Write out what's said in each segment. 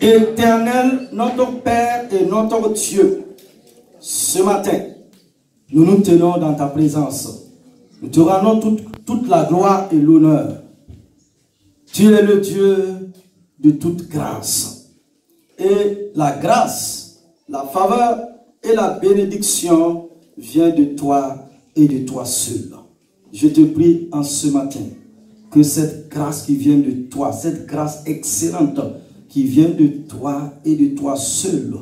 Éternel, notre Père et notre Dieu, ce matin, nous nous tenons dans ta présence. Nous te rendons toute la gloire et l'honneur. Tu es le Dieu de toute grâce. Et la grâce, la faveur et la bénédiction viennent de toi et de toi seul. Je te prie en ce matin que cette grâce qui vient de toi, cette grâce excellente qui vient de toi et de toi seul,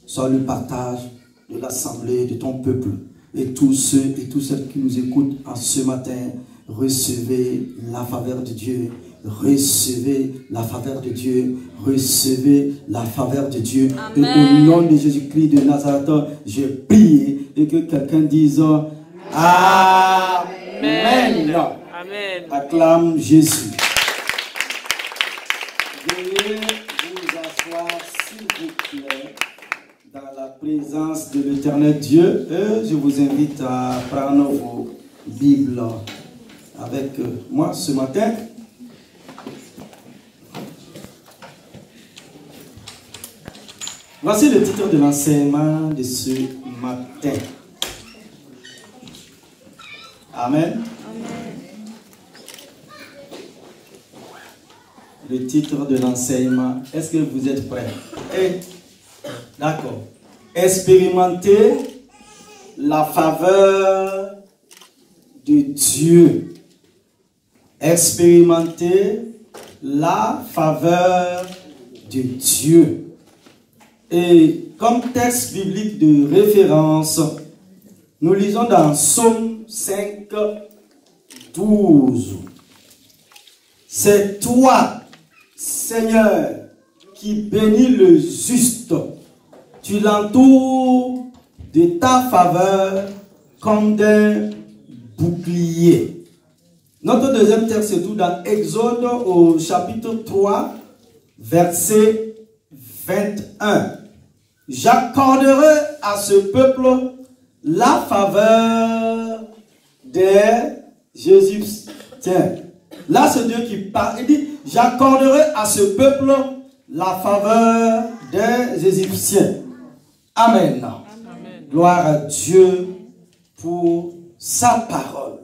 soit le partage de l'assemblée de ton peuple. Et tous ceux et toutes celles qui nous écoutent en ce matin, recevez la faveur de Dieu, recevez la faveur de Dieu, recevez la faveur de Dieu. Amen. Et au nom de Jésus-Christ de Nazareth, je prie et que quelqu'un dise Amen. Amen. Acclame Jésus. Veuillez vous asseoir, s'il vous plaît, dans la présence de l'Éternel Dieu. Et je vous invite à prendre vos Bibles avec moi ce matin. Voici le titre de l'enseignement de ce matin. Amen. Le titre de l'enseignement. Est-ce que vous êtes prêts? D'accord. Expérimenter la faveur de Dieu. Expérimenter la faveur de Dieu. Et comme texte biblique de référence, nous lisons dans Psaume 5, 12. C'est toi, Seigneur, qui bénis le juste. Tu l'entoures de ta faveur comme d'un bouclier. Notre deuxième texte se trouve dans Exode au chapitre 3, verset 21. J'accorderai à ce peuple la faveur des Égyptiens. Là, c'est Dieu qui parle. Il dit, j'accorderai à ce peuple la faveur des Égyptiens. Amen. Amen. Gloire à Dieu pour sa parole.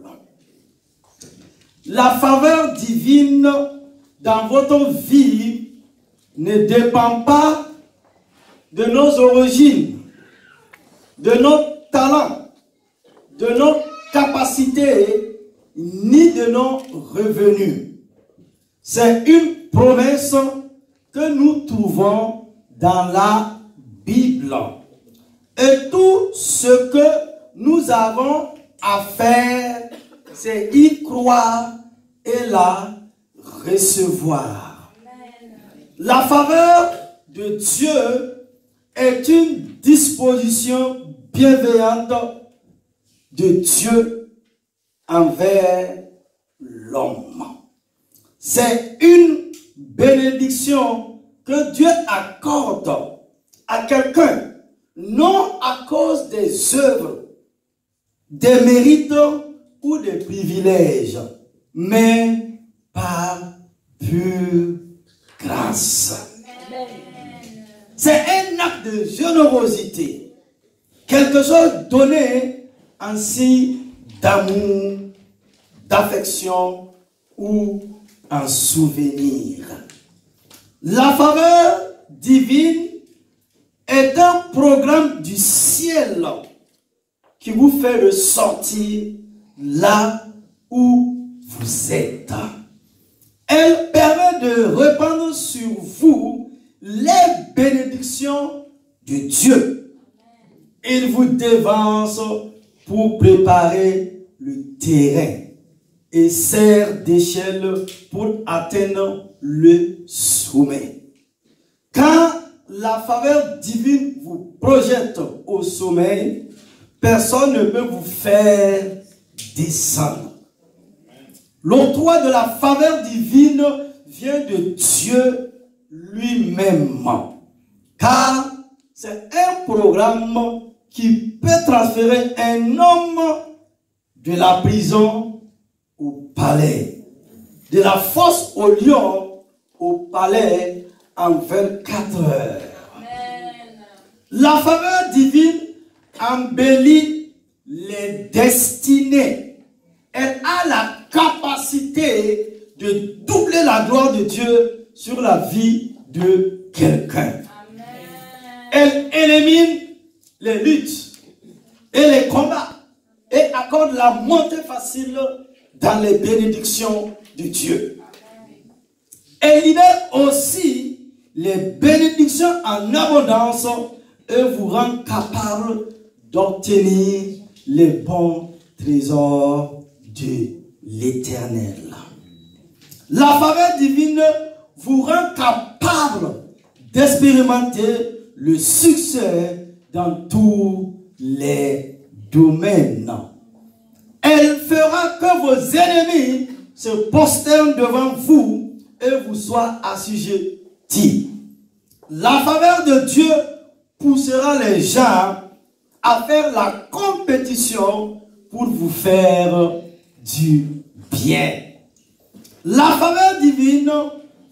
La faveur divine dans votre vie ne dépend pas de nos origines, de nos talents, de nos capacités, ni de nos revenus. C'est une promesse que nous trouvons dans la Bible. Et tout ce que nous avons à faire, c'est y croire et la recevoir. La faveur de Dieu est une disposition bienveillante de Dieu envers l'homme. C'est une bénédiction que Dieu accorde à quelqu'un, non à cause des œuvres, des mérites ou des privilèges, mais par pure grâce. C'est un acte de générosité, quelque chose donné en signe d'amour, d'affection ou en souvenir. La faveur divine est un programme du ciel qui vous fait ressortir là où vous êtes. Elle permet de répandre sur vous les bénédictions de Dieu. Il vous dévance pour préparer le terrain et sert d'échelle pour atteindre le sommet. Quand la faveur divine vous projette au sommet, personne ne peut vous faire descendre. L'octroi de la faveur divine vient de Dieu lui-même, car c'est un programme qui peut transférer un homme de la prison au palais, de la fosse au lion au palais, en 24 heures. La faveur divine embellit les destinées. Elle a la capacité de doubler la gloire de Dieu sur la vie de quelqu'un. Elle élimine les luttes et les combats et accorde la montée facile dans les bénédictions de Dieu. Elle libère aussi les bénédictions en abondance et vous rend capable d'obtenir les bons trésors de l'Éternel. La faveur divine vous rend capable d'expérimenter le succès dans tous les domaines. Elle fera que vos ennemis se prosternent devant vous et vous soient assujettis. La faveur de Dieu poussera les gens à faire la compétition pour vous faire du bien. La faveur divine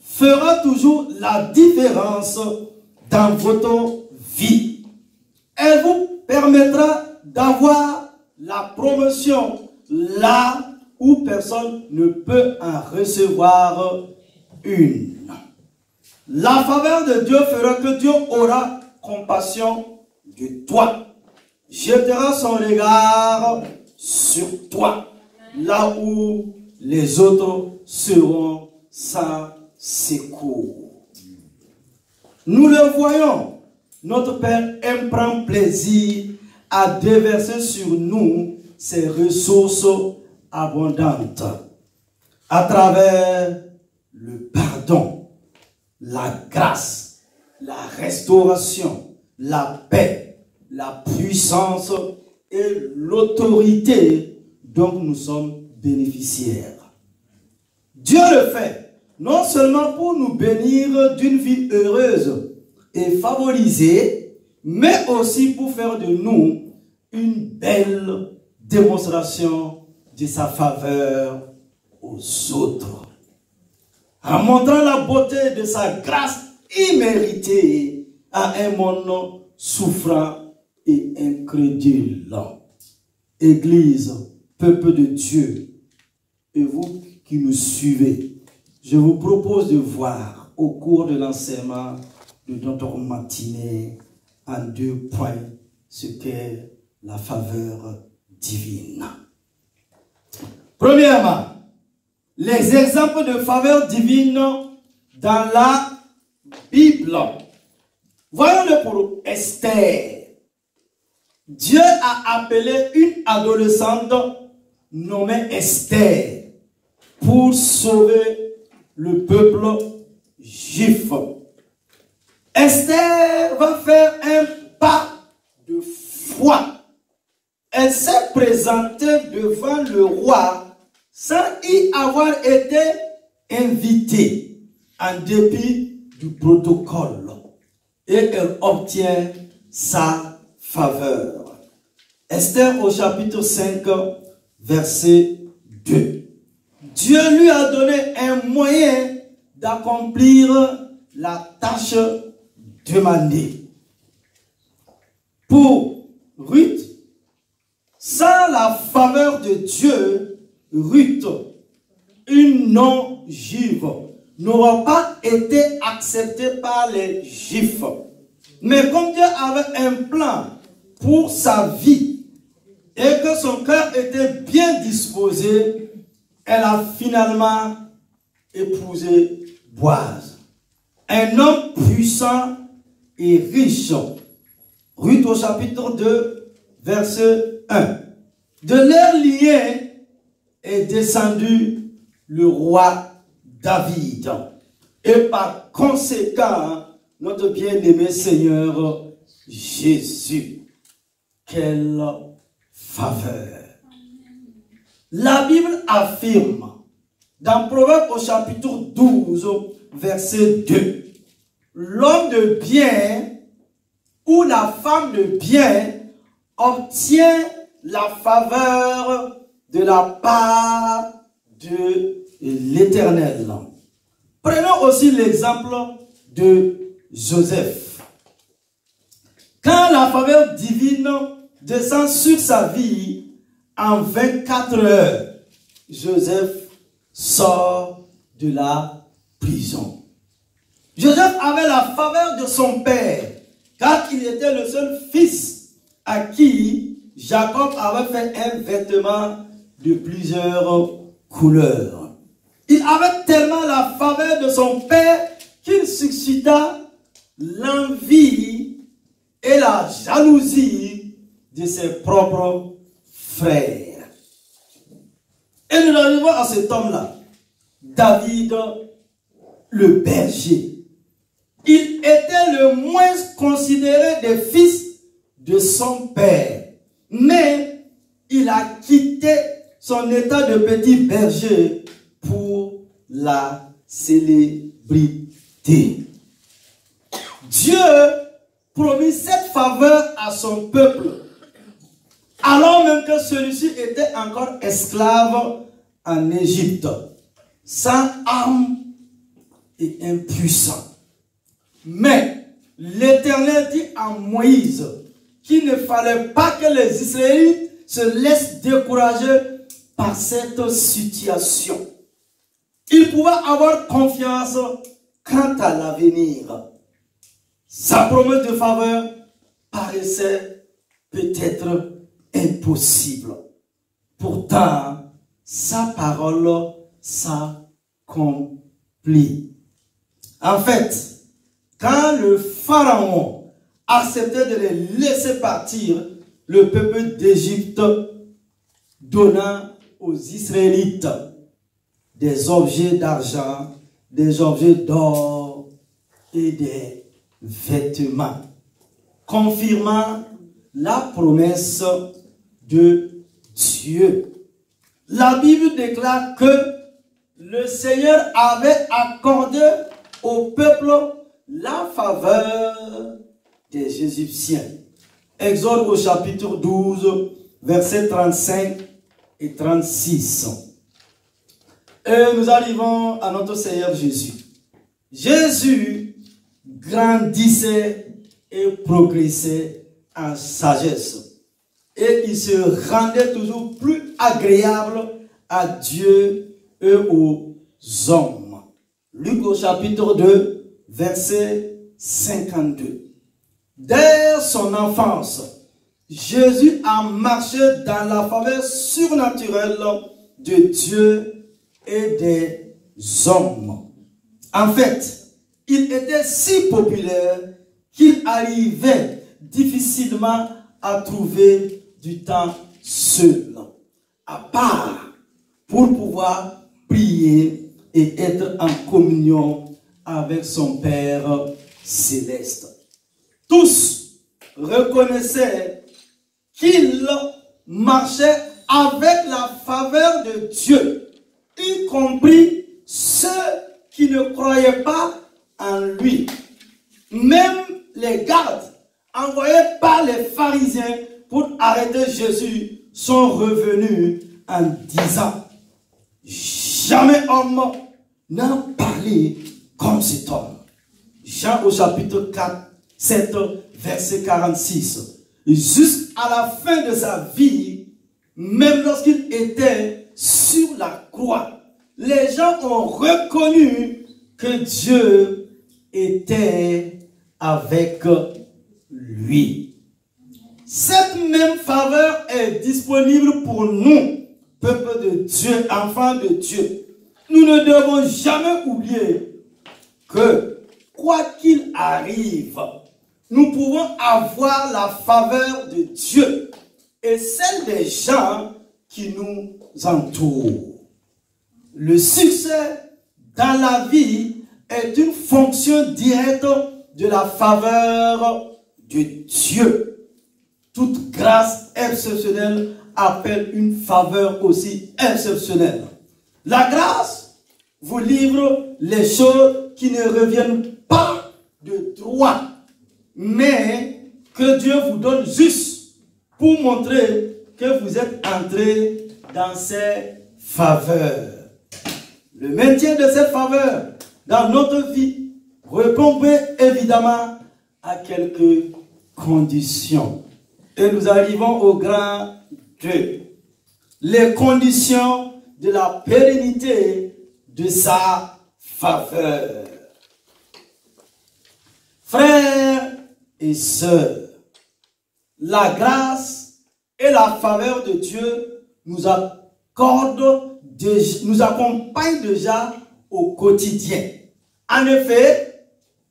fera toujours la différence dans votre vie. Elle vous permettra d'avoir la promotion là où personne ne peut en recevoir une. La faveur de Dieu fera que Dieu aura compassion de toi, jettera son regard sur toi, là où les autres seront sans secours. Nous le voyons, notre Père aime prendre plaisir à déverser sur nous ses ressources abondantes à travers le pardon, la grâce, la restauration, la paix, la puissance et l'autorité dont nous sommes bénéficiaires. Dieu le fait non seulement pour nous bénir d'une vie heureuse et favorisée, mais aussi pour faire de nous une belle démonstration de sa faveur aux autres. En montrant la beauté de sa grâce imméritée à un monde souffrant et incrédule. Église, peuple de Dieu, et vous qui nous suivez, je vous propose de voir au cours de l'enseignement de notre matinée en 2 points ce qu'est la faveur divine. Premièrement, les exemples de faveur divine dans la Bible. Voyons-le pour Esther. Dieu a appelé une adolescente nommée Esther pour sauver le peuple juif. Esther va faire un pas de foi. Elle s'est présentée devant le roi sans y avoir été invitée, en dépit du protocole. Et elle obtient sa faveur. Esther au chapitre 5, verset 2. Dieu lui a donné un moyen d'accomplir la tâche demandée. Pour Ruth, sans la faveur de Dieu, Ruth, une non-juive, n'aura pas été acceptée par les Juifs. Mais comme Dieu avait un plan pour sa vie et que son cœur était bien disposé, elle a finalement épousé Boaz, un homme puissant et riche. Ruth au chapitre 2, verset 1. De leur lien est descendu le roi David. Et par conséquent, notre bien-aimé Seigneur Jésus. Quelle faveur! La Bible affirme dans Proverbe au chapitre 12, verset 2, l'homme de bien ou la femme de bien obtient la faveur de la part de l'Éternel. Prenons aussi l'exemple de Joseph. Quand la faveur divine descend sur sa vie, en 24 heures, Joseph sort de la prison. Joseph avait la faveur de son père, car il était le seul fils à qui Jacob avait fait un vêtement de plusieurs couleurs. Il avait tellement la faveur de son père qu'il suscita l'envie et la jalousie de ses propres frères. Et nous arrivons à cet homme-là, David le berger. Il était le moins considéré des fils de son père, mais il a quitté son état de petit berger pour la célébrité. Dieu promit cette faveur à son peuple, alors même que celui-ci était encore esclave en Égypte, sans armes et impuissant. Mais l'Éternel dit à Moïse qu'il ne fallait pas que les Israélites se laissent décourager par cette situation. Ils pouvaient avoir confiance quant à l'avenir. Sa promesse de faveur paraissait peut-être impossible. Pourtant, sa parole s'accomplit. En fait, quand le pharaon acceptait de les laisser partir, le peuple d'Égypte donna aux Israélites des objets d'argent, des objets d'or et des vêtements, confirmant la promesse de Dieu. La Bible déclare que le Seigneur avait accordé au peuple la faveur des Égyptiens. Exode au chapitre 12, versets 35 et 36. Et nous arrivons à notre Seigneur Jésus. Jésus grandissait et progressait en sagesse. Et il se rendait toujours plus agréable à Dieu et aux hommes. Luc au chapitre 2, verset 52. Dès son enfance, Jésus a marché dans la faveur surnaturelle de Dieu et des hommes. En fait, il était si populaire qu'il arrivait difficilement à trouver du temps seul, à part pour pouvoir prier et être en communion avec son Père céleste. Tous reconnaissaient qu'il marchait avec la faveur de Dieu, y compris ceux qui ne croyaient pas en lui. Même les gardes envoyés par les pharisiens pour arrêter Jésus sont revenus en disant: jamais homme n'a parlé comme cet homme. Jean au chapitre 4, 7, verset 46. Jusqu'à la fin de sa vie, même lorsqu'il était sur la croix, les gens ont reconnu que Dieu était avec lui. Cette même faveur est disponible pour nous, peuple de Dieu, enfants de Dieu. Nous ne devons jamais oublier que, quoi qu'il arrive, nous pouvons avoir la faveur de Dieu et celle des gens qui nous entourent. Le succès dans la vie est une fonction directe de la faveur de Dieu. Toute grâce exceptionnelle appelle une faveur aussi exceptionnelle. La grâce vous livre les choses qui ne reviennent pas de droit, mais que Dieu vous donne juste pour montrer que vous êtes entré dans ses faveurs. Le maintien de ces faveurs dans notre vie répondez évidemment à quelques conditions. Et nous arrivons au grand 2. Les conditions de la pérennité de sa faveur. Frères et sœurs, la grâce et la faveur de Dieu nous accordent, nous accompagnent déjà au quotidien. En effet,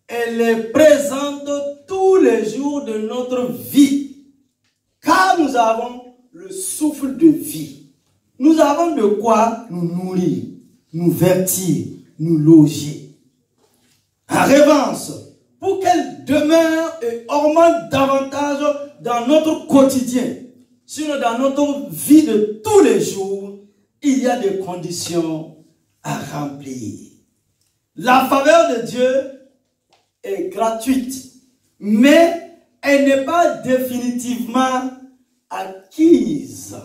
elle est présente tous les jours de notre vie, car nous avons le souffle de vie. Nous avons de quoi nous nourrir, nous vertir, nous loger. En revanche, pour qu'elle demeure et augmente davantage dans notre quotidien, sinon dans notre vie de tous les jours, il y a des conditions à remplir. La faveur de Dieu est gratuite, mais elle n'est pas définitivement acquise.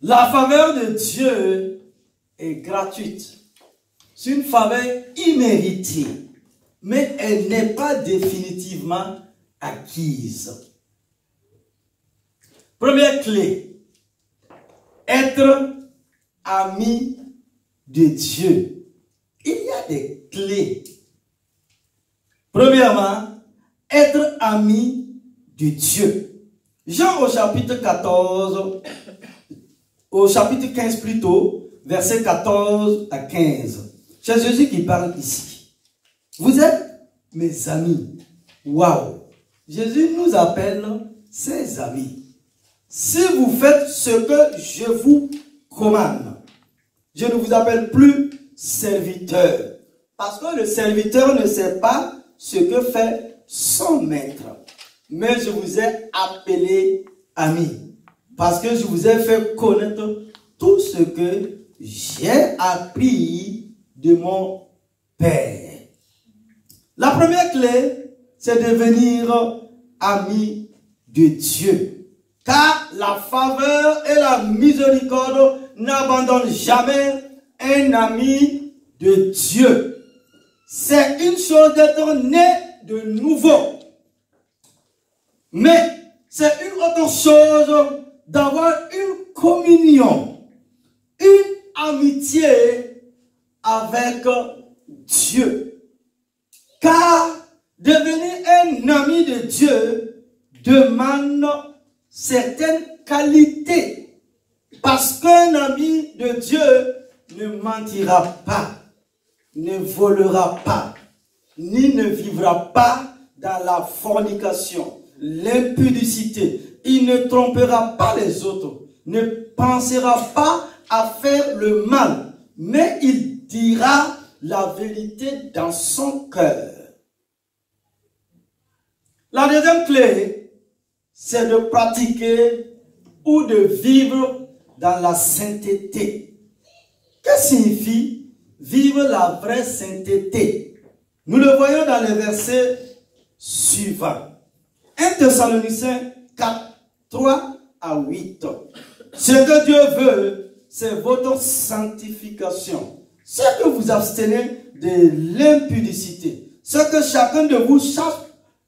La faveur de Dieu est gratuite. C'est une faveur imméritée, mais elle n'est pas définitivement acquise. Première clé, être ami de Dieu. Il y a des clés. Premièrement, être ami de Dieu. Jean au chapitre 14, au chapitre 15 plutôt, versets 14 à 15. C'est Jésus qui parle ici. Vous êtes mes amis. Waouh! Jésus nous appelle ses amis. Si vous faites ce que je vous commande, je ne vous appelle plus serviteur. Parce que le serviteur ne sait pas ce que fait son maître. Mais je vous ai appelé ami. Parce que je vous ai fait connaître tout ce que j'ai appris de mon Père. La première clé, c'est de devenir ami de Dieu. Car la faveur et la miséricorde n'abandonnent jamais un ami de Dieu. C'est une chose d'être né de nouveau. Mais c'est une autre chose d'avoir une communion, une amitié avec Dieu. Car devenir un ami de Dieu demande certaines qualités. Parce qu'un ami de Dieu ne mentira pas, ne volera pas, ni ne vivra pas dans la fornication, l'impudicité. Il ne trompera pas les autres, ne pensera pas à faire le mal, mais il dira la vérité dans son cœur. La deuxième clé, c'est de pratiquer ou de vivre dans la sainteté. Que signifie vivre la vraie sainteté? Nous le voyons dans les versets suivants. 1 Thessaloniciens 4, 3 à 8. Ce que Dieu veut, c'est votre sanctification. Ce que vous abstenez de l'impudicité. Ce que chacun de vous cherche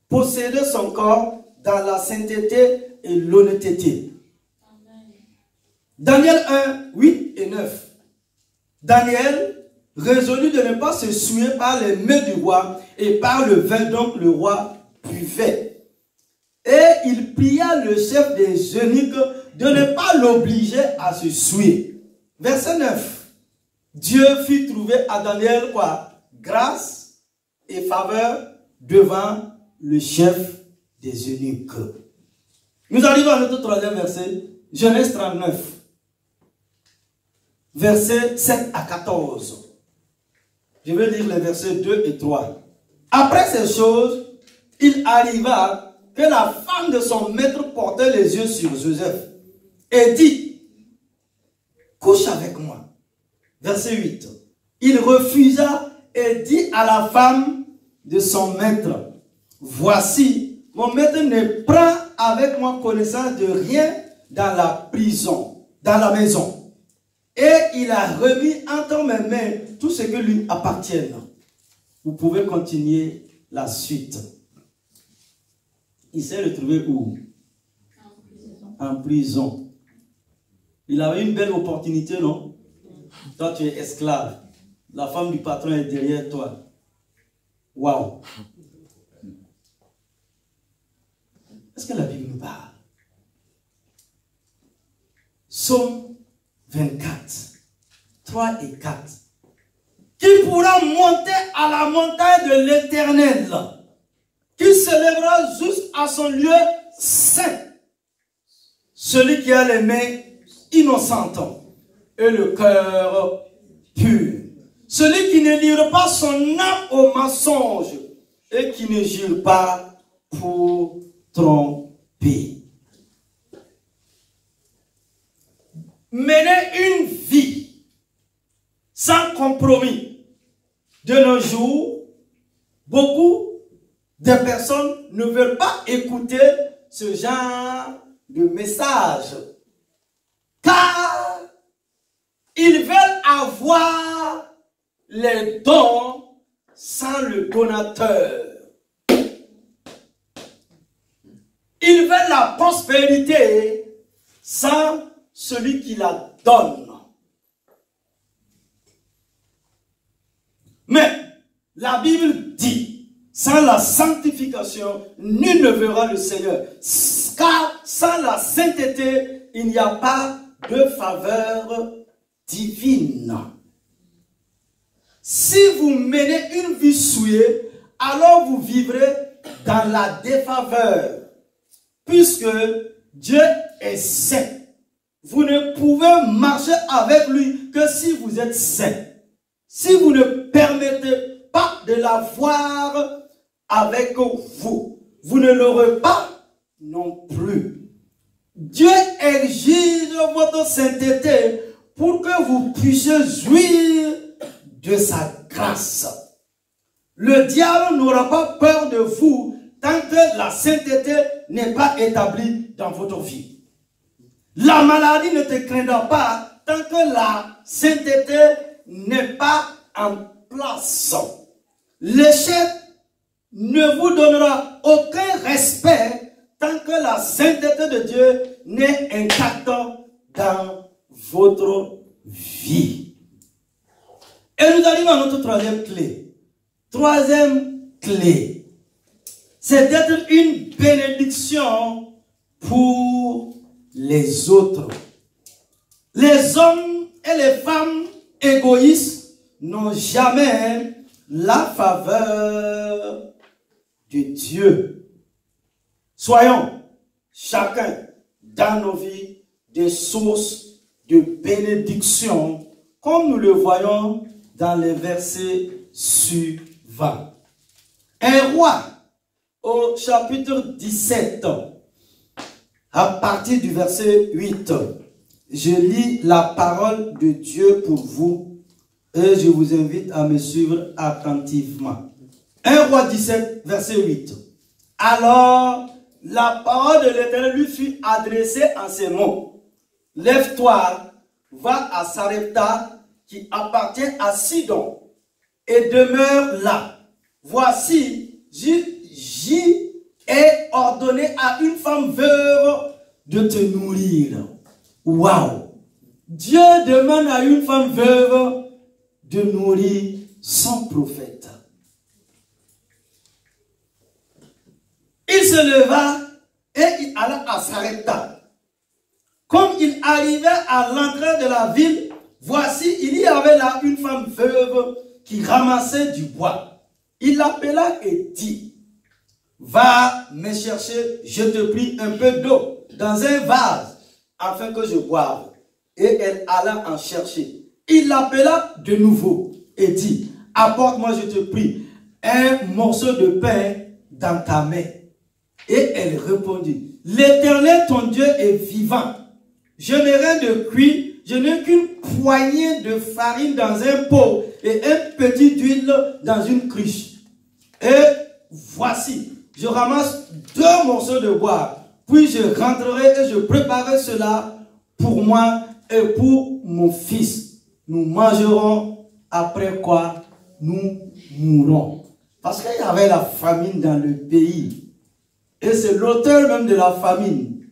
posséder son corps dans la sainteté et l'honnêteté. Daniel 1, 8 et 9. Daniel résolut de ne pas se souiller par les mains du roi et par le vin dont le roi buvait. Et il pria le chef des eunuques de ne pas l'obliger à se souiller. Verset 9. Dieu fit trouver à Daniel quoi? Grâce et faveur devant le chef des eunuques. Nous arrivons à notre troisième verset, Genèse 39, versets 7 à 14. Je vais lire les versets 2 et 3. Après ces choses, il arriva que la femme de son maître portait les yeux sur Joseph et dit, couche avec moi. Verset 8. Il refusa et dit à la femme de son maître, voici, mon maître ne prend avec moi connaissance de rien dans la prison, dans la maison. et il a remis entre mes mains tout ce que lui appartient. Vous pouvez continuer la suite. Il s'est retrouvé où? En prison. Il avait une belle opportunité, non? Toi, tu es esclave. La femme du patron est derrière toi. Waouh! Est-ce que la Bible nous parle? Psaume 24, 3 et 4. Qui pourra monter à la montagne de l'Éternel, qui s'élèvera jusqu'à son lieu saint? Celui qui a les mains innocentes et le cœur pur. Celui qui ne livre pas son âme au mensonge et qui ne jure pas pour tromper. Mener une vie sans compromis. De nos jours, beaucoup de personnes ne veulent pas écouter ce genre de message, car ils veulent avoir les dons sans le donateur. Ils veulent la prospérité sans celui qui la donne. Mais la Bible dit, sans la sanctification, nul ne verra le Seigneur. Car sans la sainteté, il n'y a pas de faveur divine. Si vous menez une vie souillée, alors vous vivrez dans la défaveur. Puisque Dieu est saint. Vous ne pouvez marcher avec lui que si vous êtes saint. Si vous ne permettez pas de l'avoir avec vous, vous ne l'aurez pas non plus. Dieu exige votre sainteté pour que vous puissiez jouir de sa grâce. Le diable n'aura pas peur de vous tant que la sainteté n'est pas établie dans votre vie. La maladie ne te craindra pas tant que la sainteté n'est pas en place. L'échec ne vous donnera aucun respect tant que la sainteté de Dieu n'est intacte dans votre vie. Et nous arrivons à notre troisième clé. Troisième clé, c'est d'être une bénédiction pour les autres. Les hommes et les femmes égoïstes n'ont jamais la faveur de Dieu. Soyons chacun dans nos vies des sources de bénédiction, comme nous le voyons dans les versets suivants. Un roi, au chapitre 17, à partir du verset 8, je lis la parole de Dieu pour vous et je vous invite à me suivre attentivement. 1 Roi 17, verset 8. Alors, la parole de l'Éternel lui fut adressée en ces mots. Lève-toi, va à Sarepta, qui appartient à Sidon, et demeure là. Voici, j'y ai ordonné à une femme veuve de te nourrir. Waouh! Dieu demande à une femme veuve de nourrir son prophète. Il se leva et il alla à Sarepta. Comme il arrivait à l'entrée de la ville, voici, il y avait là une femme veuve qui ramassait du bois. Il l'appela et dit, va me chercher, je te prie, un peu d'eau dans un vase, afin que je boive. Et elle alla en chercher. Il l'appela de nouveau et dit, apporte-moi, je te prie, un morceau de pain dans ta main. Et elle répondit, l'Éternel ton Dieu est vivant. Je n'ai rien de cuit, je n'ai qu'une poignée de farine dans un pot et un petit d'huile dans une cruche. Et voici, je ramasse 2 morceaux de bois, puis je rentrerai et je préparerai cela pour moi et pour mon fils. Nous mangerons, après quoi nous mourrons. Parce qu'il y avait la famine dans le pays. Et c'est l'auteur même de la famine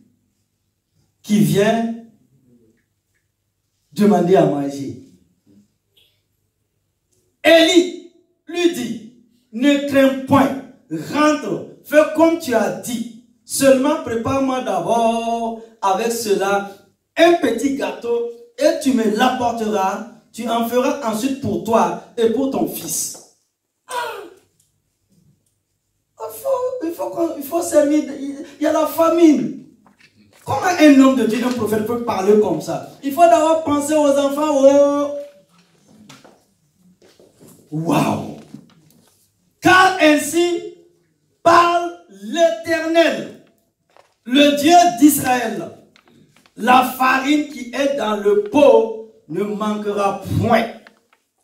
qui vient demander à manger. Élie lui dit, ne crains point, rentre, fais comme tu as dit. Seulement prépare-moi d'abord avec cela un petit gâteau et tu me l'apporteras. Tu en feras ensuite pour toi et pour ton fils. Il faut servir. Il y a la famine. Comment un homme de Dieu, un prophète peut parler comme ça? Il faut d'abord penser aux enfants. Waouh! Car ainsi parle l'Éternel, le Dieu d'Israël. La farine qui est dans le pot ne manquera point.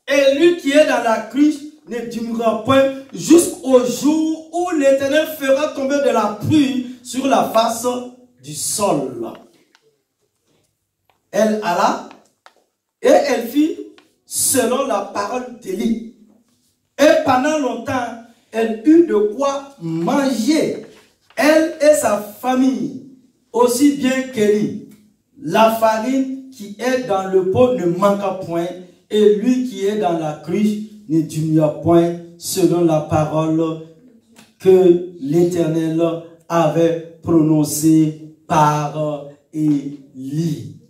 Et lui qui est dans la cruche ne diminuera point jusqu'au jour où l'Éternel fera tomber de la pluie sur la face du sol. Elle alla et elle fit selon la parole d'Élie. Et pendant longtemps, elle eut de quoi manger, elle et sa famille, aussi bien qu'Élie. La farine qui est dans le pot ne manqua point, et lui qui est dans la cruche ne diminua point, selon la parole que l'Éternel avait prononcée par Élie.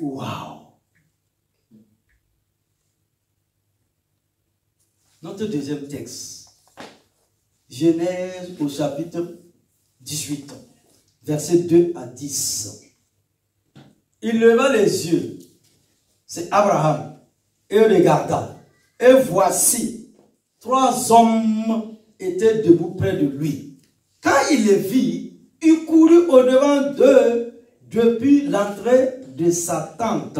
Waouh! Notre deuxième texte, Genèse au chapitre 18, versets 2 à 10. Il leva les yeux, c'est Abraham, et regarda, et voici, 3 hommes étaient debout près de lui. Quand il les vit, il courut au-devant d'eux depuis l'entrée de sa tente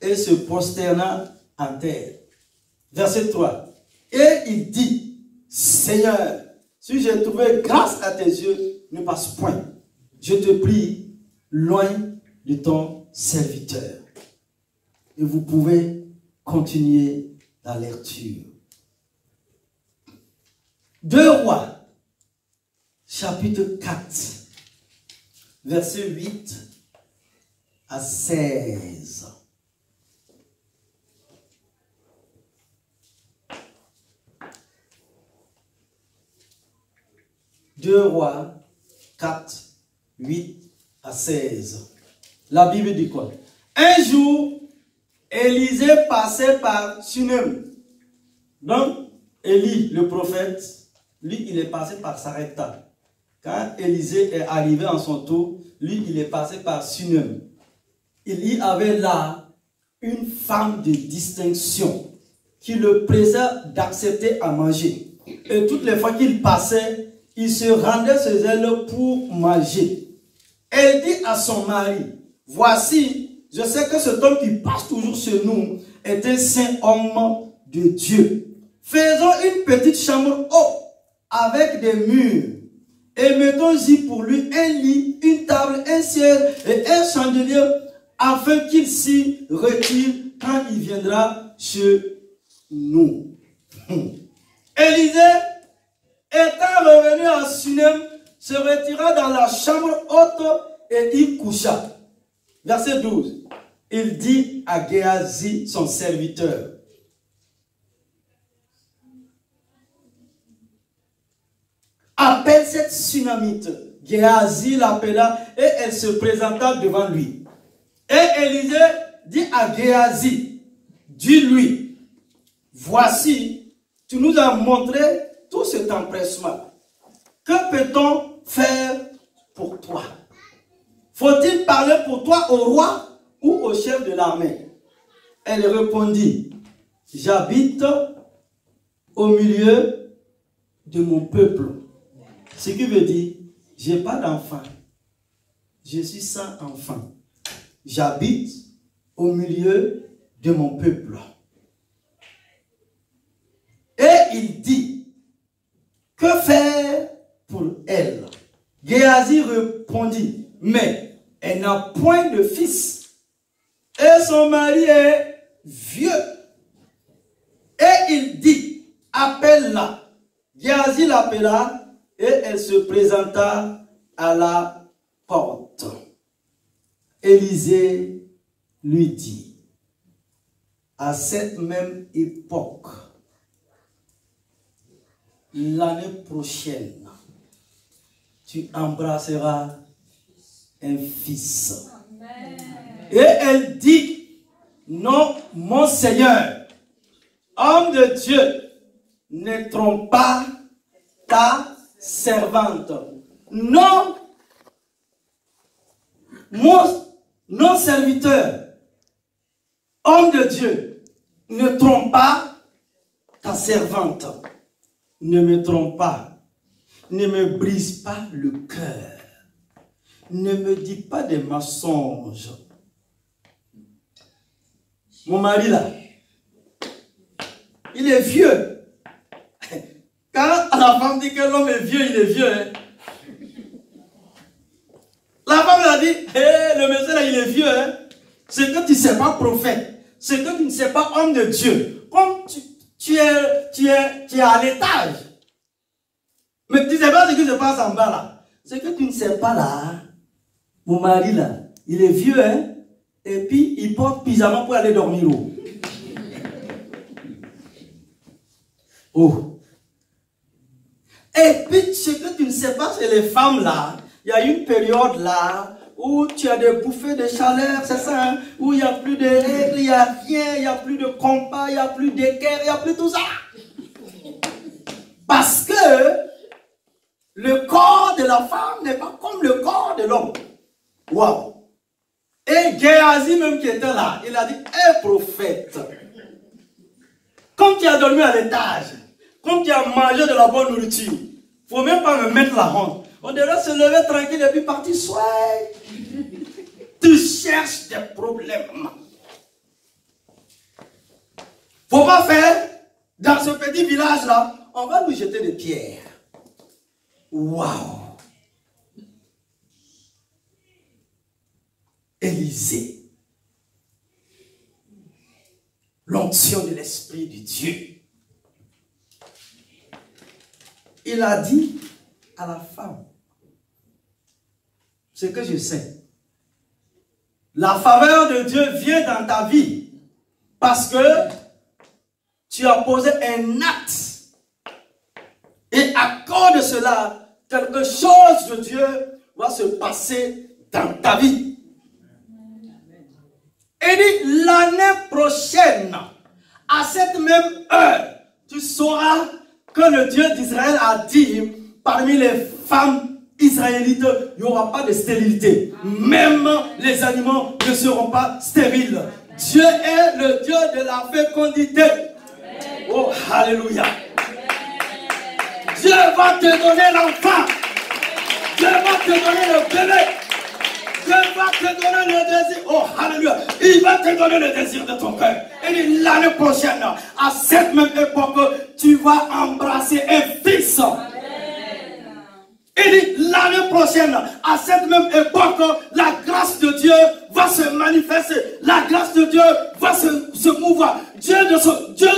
et se prosterna en terre. Verset 3. Et il dit, Seigneur, si j'ai trouvé grâce à tes yeux, ne passe point. Je te prie, loin de ton serviteur. Et vous pouvez continuer la lecture. 2 Rois, chapitre 4, verset 8 à 16. 2 Rois 4, 8 à 16. La Bible dit quoi? Un jour, Élisée passait par Sunem. Donc, Élie, le prophète, lui, il est passé par Sarepta. Quand Élisée est arrivé en son tour, lui, il est passé par Sunem. Il y avait là une femme de distinction qui le pressait d'accepter à manger. Et toutes les fois qu'il passait, il se rendait chez elle pour manger. Elle dit à son mari, voici, je sais que cet homme qui passe toujours chez nous est un saint homme de Dieu. Faisons une petite chambre haute avec des murs et mettons-y pour lui un lit, une table, un siège et un chandelier afin qu'il s'y retire quand il viendra chez nous. Élisée, étant revenu à Sunem, se retira dans la chambre haute et y coucha. Verset 12. Il dit à Géhazi, son serviteur, appelle cette Sunamite. Géhazi l'appela et elle se présenta devant lui. Et Élisée dit à Géhazi, dis-lui, voici, tu nous as montré tout cet empressement. Que peut-on faire pour toi? Faut-il parler pour toi au roi ou au chef de l'armée? Elle répondit, j'habite au milieu de mon peuple. Ce qui veut dire, je n'ai pas d'enfant. Je suis sans enfant. J'habite au milieu de mon peuple. Et il dit, que faire pour elle? Géhazi répondit, mais Elle n'a point de fils. Et son mari est vieux. Et il dit, appelle-la. Géasi l'appela et elle se présenta à la porte. Élisée lui dit, à cette même époque, l'année prochaine, tu embrasseras un fils. Amen. Et elle dit, non, mon Seigneur, homme de Dieu, ne trompe pas ta servante. Non, mon serviteur, homme de Dieu, ne trompe pas ta servante. Ne me trompe pas. Ne me brise pas le cœur. Ne me dis pas des mensonges. Mon mari là, il est vieux. Quand la femme dit que l'homme est vieux, il est vieux. Hein? La femme a dit, hey, le monsieur là, il est vieux. Hein? C'est que tu ne sais pas prophète. C'est que tu ne sais pas homme de Dieu. Comme tu es à l'étage. Mais tu ne sais pas ce qui se passe en bas là. C'est que tu ne sais pas là. Mon mari là, il est vieux. Hein? Et puis il porte pyjama pour aller dormir. Oh. Et puis, ce que tu ne sais pas, c'est les femmes là. Il y a une période là où tu as des bouffées de chaleur, c'est ça, hein? Où il n'y a plus de règles, il n'y a rien, il n'y a plus de compas, il n'y a plus d'équerre, il n'y a plus tout ça. Parce que le corps de la femme n'est pas comme le corps de l'homme. Waouh! Et Géasi même qui était là, il a dit, hé prophète, comme tu as dormi à l'étage, comme tu as mangé de la bonne nourriture, il ne faut même pas me mettre la honte. On devrait se lever tranquille et puis partir soir. Tu cherches des problèmes. Il ne faut pas faire, dans ce petit village-là, on va nous jeter des pierres. Waouh! Élisée. L'onction de l'Esprit de Dieu. Il a dit à la femme, ce que je sais, la faveur de Dieu vient dans ta vie parce que tu as posé un acte et à cause de cela, quelque chose de Dieu va se passer dans ta vie. Et dit, l'année prochaine, à cette même heure, tu sauras que le Dieu d'Israël a dit, parmi les femmes israélites, il n'y aura pas de stérilité. Même les animaux ne seront pas stériles. Dieu est le Dieu de la fécondité. Oh, alléluia. Dieu va te donner l'enfant. Dieu va te donner le bébé. Dieu va te donner le désir. Oh, alléluia. Il va te donner le désir de ton cœur. Et l'année prochaine, à cette même époque, tu vas embrasser un fils. Et l'année prochaine, à cette même époque, la grâce de Dieu va se manifester. La grâce de Dieu va se mouvoir. Dieu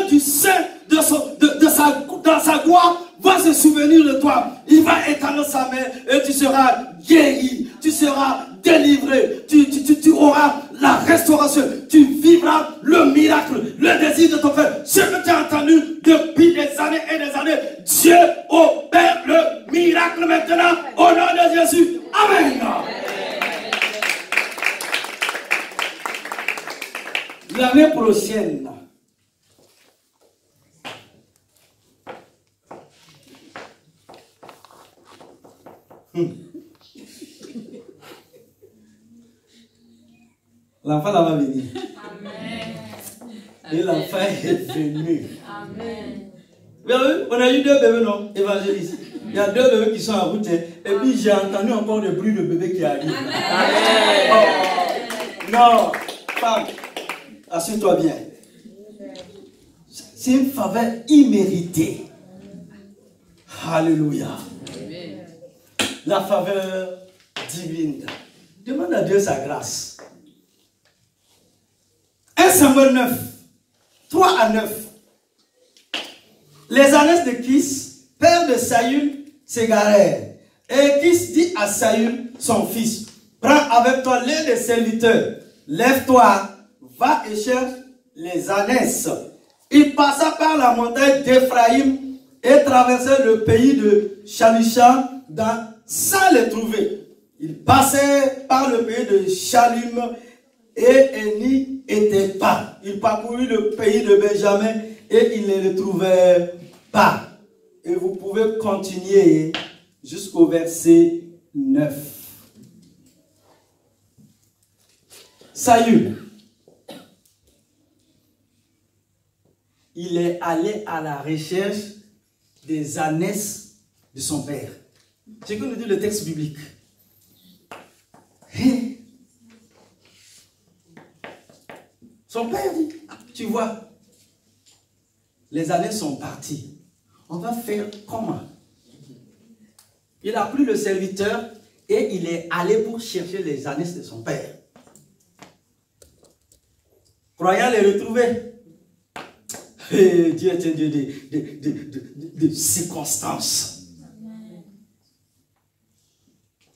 du sein dans sa gloire va se souvenir de toi. Il va étendre sa main et tu seras guéri. Tu seras délivré. Tu auras la restauration. Tu vivras le miracle, le désir de ton cœur. Ce que tu as entendu depuis des années et des années, Dieu opère le miracle maintenant au nom de Jésus. Amen. L'année prochaine, l'enfant là va venir. Amen. Et l'enfant est venu. Amen. On a eu 2 bébés, non, évangélistes. Il y a 2 bébés qui sont en route. Et puis j'ai entendu encore des bruits de bébés qui arrivent. Amen. Oh. Non, femme, assieds-toi bien. C'est une faveur imméritée. Alléluia. La faveur divine. Demande à Dieu sa grâce. 1 Samuel 9, 3 à 9. Les ânesses de Kis, père de Saül, s'égarèrent. Et Kis dit à Saül, son fils, prends avec toi l'un des serviteurs, lève-toi, va et cherche les ânesses. Il passa par la montagne d'Éphraïm et traversa le pays de Shalisha sans les trouver. Il passait par le pays de Shalim et il n'y était pas. Il parcourut le pays de Benjamin et il ne le trouvait pas. Et vous pouvez continuer jusqu'au verset 9. Saül, il est allé à la recherche des ânesses de son père. C'est ce que nous dit le texte biblique. Son père dit, tu vois, les ânesses sont parties. On va faire comment? Il a pris le serviteur et il est allé pour chercher les ânesses de son père. Croyant les retrouver. Et Dieu est un Dieu de circonstances.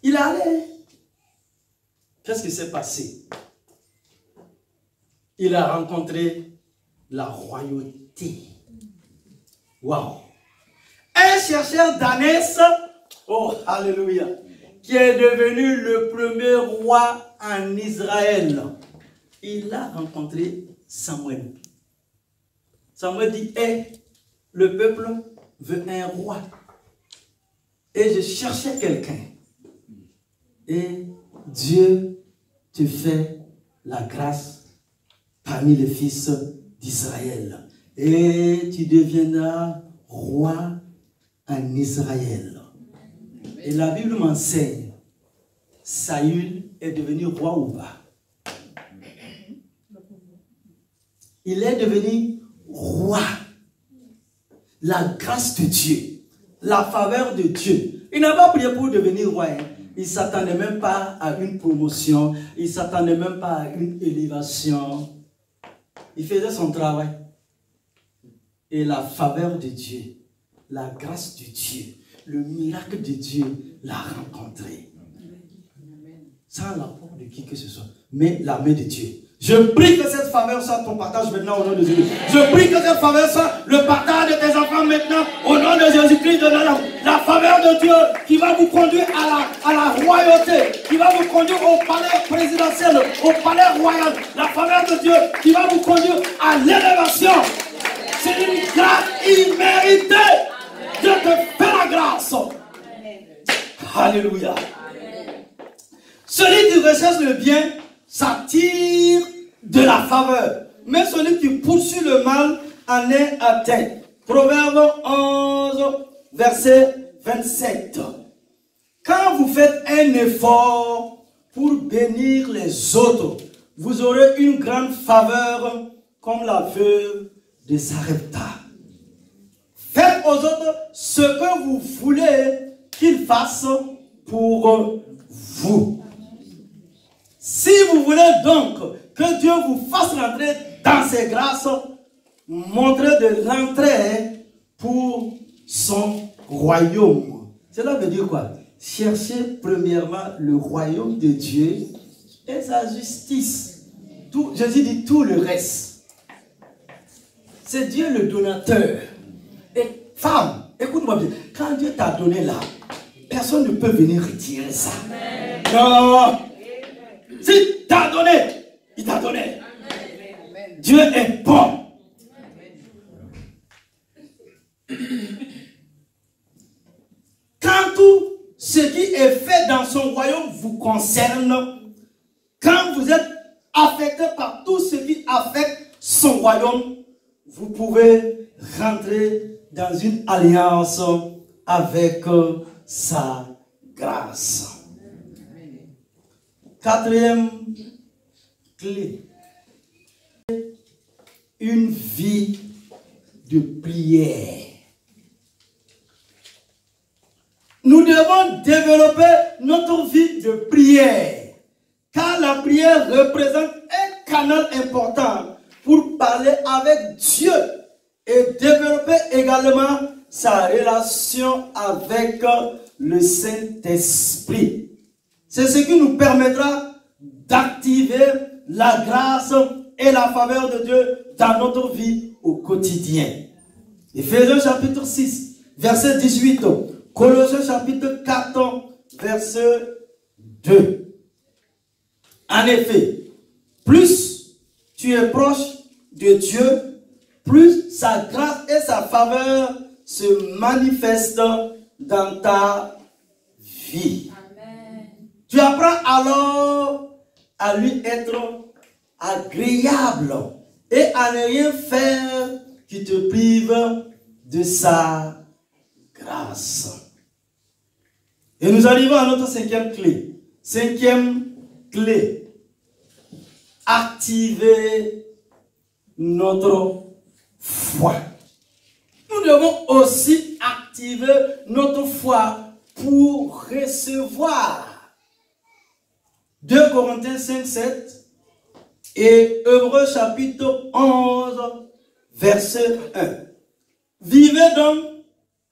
Il est allé. Qu'est-ce qui s'est passé? Il a rencontré la royauté. Waouh! Un chercheur d'ânesses, oh alléluia, qui est devenu le premier roi en Israël. Il a rencontré Samuel. Samuel dit, le peuple veut un roi. Et je cherchais quelqu'un. Et Dieu te fait la grâce parmi les fils d'Israël. Et tu deviendras roi en Israël. Et la Bible m'enseigne, Saül est devenu roi ou pas? Il est devenu roi. La grâce de Dieu, la faveur de Dieu. Il n'a pas prié pour devenir roi. Il ne s'attendait même pas à une promotion. Il ne s'attendait même pas à une élévation. Il faisait son travail. Et la faveur de Dieu, la grâce de Dieu, le miracle de Dieu l'a rencontré. Sans l'apport de qui que ce soit, mais la main de Dieu. Je prie que cette faveur soit ton partage maintenant au nom de Jésus. Je prie que cette faveur soit le partage de tes enfants maintenant au nom de Jésus-Christ de la faveur de Dieu qui va vous conduire à la royauté, qui va vous conduire au palais présidentiel, au palais royal. La faveur de Dieu qui va vous conduire à l'élévation. C'est une grâce imméritée. Dieu te fait la grâce. Alléluia. Celui qui recherche le bien s'attire de la faveur. Mais celui qui poursuit le mal en est atteint. Proverbe 11, verset 27. Quand vous faites un effort pour bénir les autres, vous aurez une grande faveur comme la veuve de Sarepta. Faites aux autres ce que vous voulez qu'ils fassent pour vous. Si vous voulez donc que Dieu vous fasse rentrer dans ses grâces, montrez de l'entrée pour son royaume. Cela veut dire quoi? Cherchez premièrement le royaume de Dieu et sa justice. Jésus dit tout le reste. C'est Dieu le donateur. Et femme, écoute-moi bien, quand Dieu t'a donné là, personne ne peut venir retirer ça. Non. Si t'a donné, il t'a donné. Dieu est bon. Quand tout ce qui est fait dans son royaume vous concerne, quand vous êtes affecté par tout ce qui affecte son royaume, vous pouvez rentrer dans une alliance avec sa grâce. Quatrième clé, une vie de prière. Nous devons développer notre vie de prière. également sa relation avec le Saint-Esprit. C'est ce qui nous permettra d'activer la grâce et la faveur de Dieu dans notre vie au quotidien. Éphésiens chapitre 6, verset 18. Colossiens chapitre 4, verset 2. En effet, plus tu es proche de Dieu, plus sa grâce et sa faveur se manifestent dans ta vie. Amen. Tu apprends alors à lui être agréable et à ne rien faire qui te prive de sa grâce. Et nous arrivons à notre cinquième clé. Cinquième clé. Activer notre foi. Nous devons aussi activer notre foi pour recevoir. 2 Corinthiens 5, 7 et Hébreux chapitre 11, verset 1. Vivez donc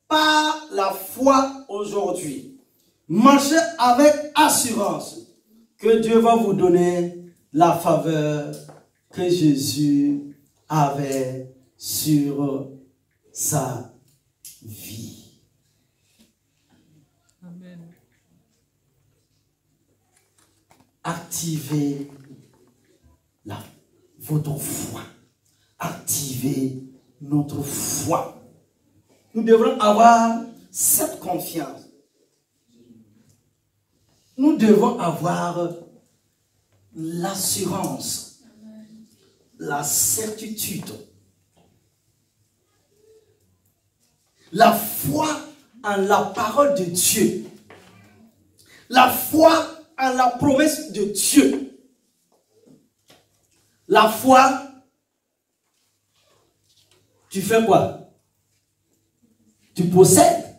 par la foi aujourd'hui. Marchez avec assurance que Dieu va vous donner la faveur que Jésus avait sur sa vie. Amen. Activez votre foi. Activez notre foi. Nous devrons avoir cette confiance. Nous devons avoir l'assurance, la certitude, la foi en la parole de Dieu, la foi en la promesse de Dieu. La foi, tu fais quoi? Tu possèdes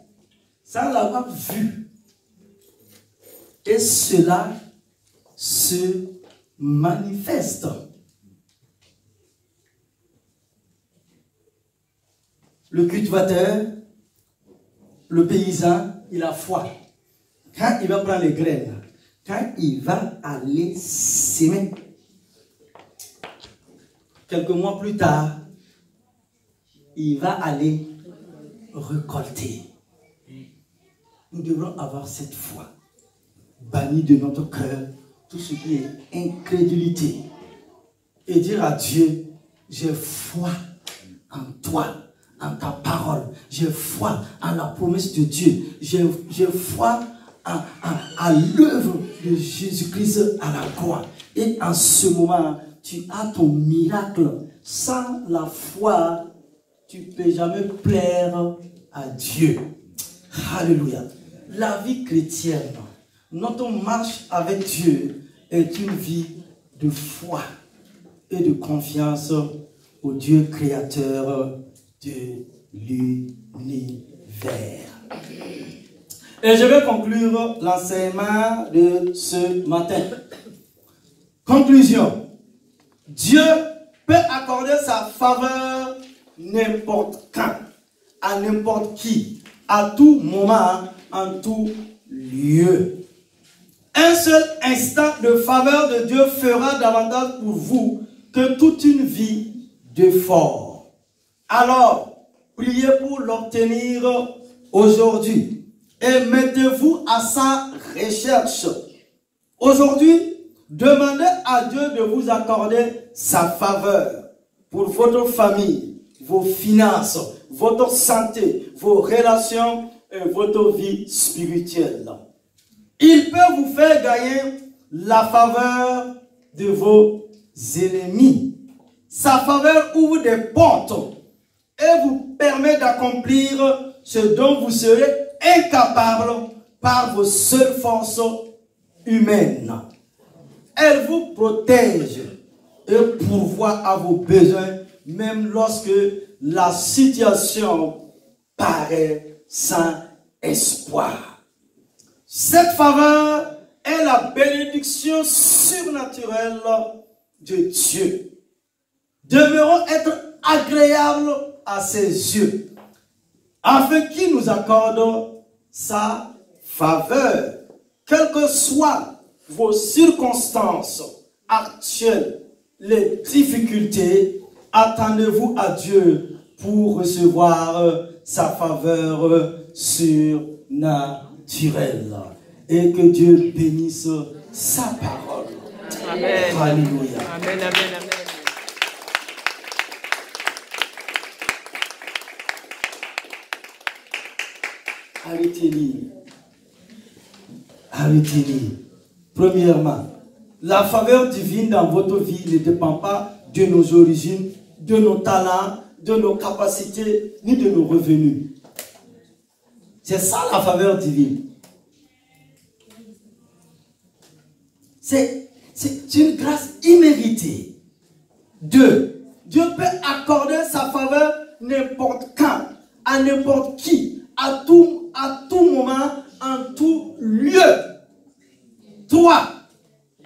sans l'avoir vu. Et cela se manifeste. Le cultivateur, le paysan, il a foi. Quand il va prendre les graines, quand il va aller s'aimer, quelques mois plus tard, il va aller récolter. Nous devrons avoir cette foi. Banni de notre cœur tout ce qui est incrédulité. Et dire à Dieu, j'ai foi en toi, en ta parole. J'ai foi en la promesse de Dieu. J'ai foi à l'œuvre de Jésus-Christ à la croix. Et en ce moment, tu as ton miracle. Sans la foi, tu ne peux jamais plaire à Dieu. Alléluia. La vie chrétienne, notre marche avec Dieu est une vie de foi et de confiance au Dieu créateur de l'univers. Et je vais conclure l'enseignement de ce matin. Conclusion. Dieu peut accorder sa faveur n'importe quand, à n'importe qui, à tout moment, en tout lieu. Un seul instant de faveur de Dieu fera davantage pour vous que toute une vie d'effort. Alors, priez pour l'obtenir aujourd'hui et mettez-vous à sa recherche. Aujourd'hui, demandez à Dieu de vous accorder sa faveur pour votre famille, vos finances, votre santé, vos relations et votre vie spirituelle. Il peut vous faire gagner la faveur de vos ennemis. Sa faveur ouvre des portes et vous permet d'accomplir ce dont vous serez incapable par vos seules forces humaines. Elle vous protège et pourvoit à vos besoins, même lorsque la situation paraît sans espoir. Cette faveur est la bénédiction surnaturelle de Dieu. Demeurons être agréables à ses yeux. afin qu'il nous accorde sa faveur. Quelles que soient vos circonstances actuelles, les difficultés, attendez-vous à Dieu pour recevoir sa faveur surnaturelle. Et que Dieu bénisse sa parole. Amen. Alléluia. Amen, amen, amen. Arrêtez-y. Arrêtez-y. Premièrement, la faveur divine dans votre vie ne dépend pas de nos origines, de nos talents, de nos capacités, ni de nos revenus. C'est ça la faveur divine. C'est une grâce imméritée. Deux, Dieu peut accorder sa faveur n'importe quand, à n'importe qui, à tout moment, en tout lieu. Trois,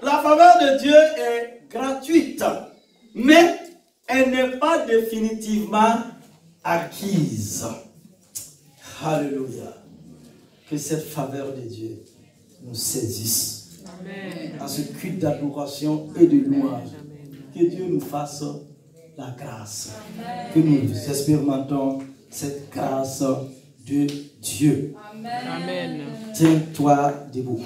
la faveur de Dieu est gratuite, mais elle n'est pas définitivement acquise. Alléluia. Que cette faveur de Dieu nous saisisse. Amen. À ce culte d'adoration et de louange. Que Dieu nous fasse la grâce. Amen. Que nous expérimentons cette grâce de Dieu. Amen. Tiens-toi debout.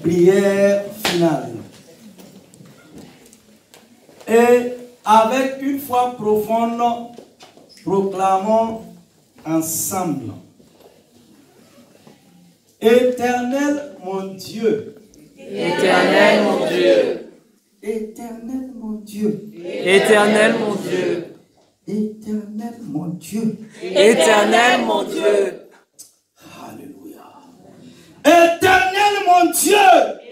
Prière finale. Et avec une foi profonde, proclamons ensemble. Éternel mon Dieu. Éternel mon Dieu. Éternel mon Dieu. Éternel mon Dieu. Éternel mon Dieu. Éternel mon Dieu. Alléluia. Éternel mon Dieu.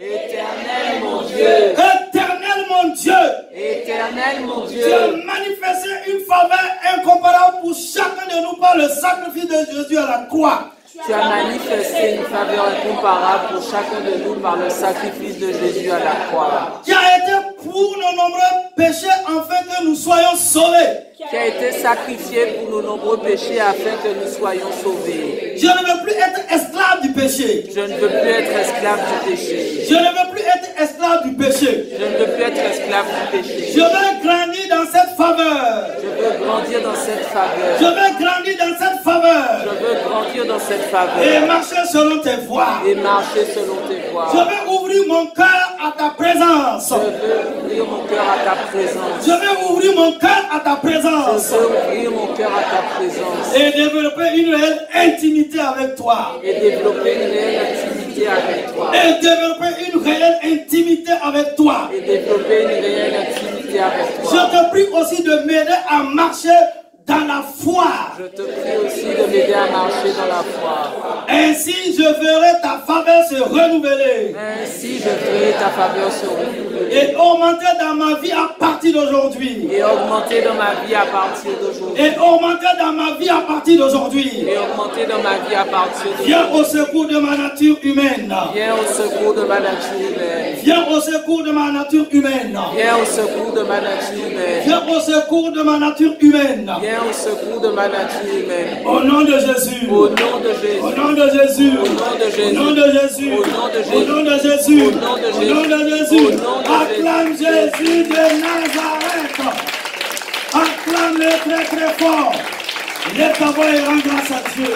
Éternel mon Dieu. Éternel mon Dieu. Éternel mon Dieu. Tu as manifesté une faveur incomparable pour chacun de nous par le sacrifice de Jésus à la croix. Tu as manifesté une faveur incomparable pour chacun de nous par le sacrifice de Jésus à la croix. Qui a été pour nos nombreux péchés afin que nous soyons sauvés. Qui a été sacrifié pour nos nombreux péchés afin que nous soyons sauvés. Je ne veux plus être esclave du péché. Je ne veux plus être esclave du péché. Je ne veux plus être esclave du péché. Je ne veux plus être esclave du péché. Je veux grandir dans cette faveur. Je veux grandir dans cette faveur. Je veux grandir dans cette faveur. Je veux grandir dans cette faveur. Et marcher selon tes voies. Et marcher selon tes voies. Je veux ouvrir mon cœur à ta présence. Je veux ouvrir mon cœur à ta présence. Je veux ouvrir mon cœur à ta présence. Je veux ouvrir mon cœur à ta présence. Et développer une réelle intimité avec toi. Et développer une réelle intimité avec toi. Et développer une réelle intimité avec toi. Et développer une réelle intimité avec toi. Je te prie aussi de m'aider à marcher dans la foi. Je te prie aussi de m'aider à marcher dans la foi. Ainsi je verrai ta faveur se renouveler. Ainsi je verrai ta faveur se renouveler. Et augmenter dans ma vie à partir d'aujourd'hui. Et augmenter dans ma vie à partir d'aujourd'hui. Et augmenter dans ma vie à partir d'aujourd'hui. Et augmenter dans ma vie à partir d'aujourd'hui. Viens au secours de ma nature humaine. Viens au secours de ma nature humaine. Viens au secours de ma nature humaine. Viens au secours de ma nature humaine. Viens au secours de ma nature humaine. Viens au secours de ma nature humaine. Au nom de Jésus. Au nom de Jésus. Au nom de Jésus. Au nom de Jésus. Au nom de Jésus. Au nom de Jésus. Au nom de Jésus. Au nom de Jésus. Au nom de Jésus. Au nom de Jésus. Acclame Jésus de Nazareth. Acclame-le très très fort. Lève ta voix et rends grâce à Dieu.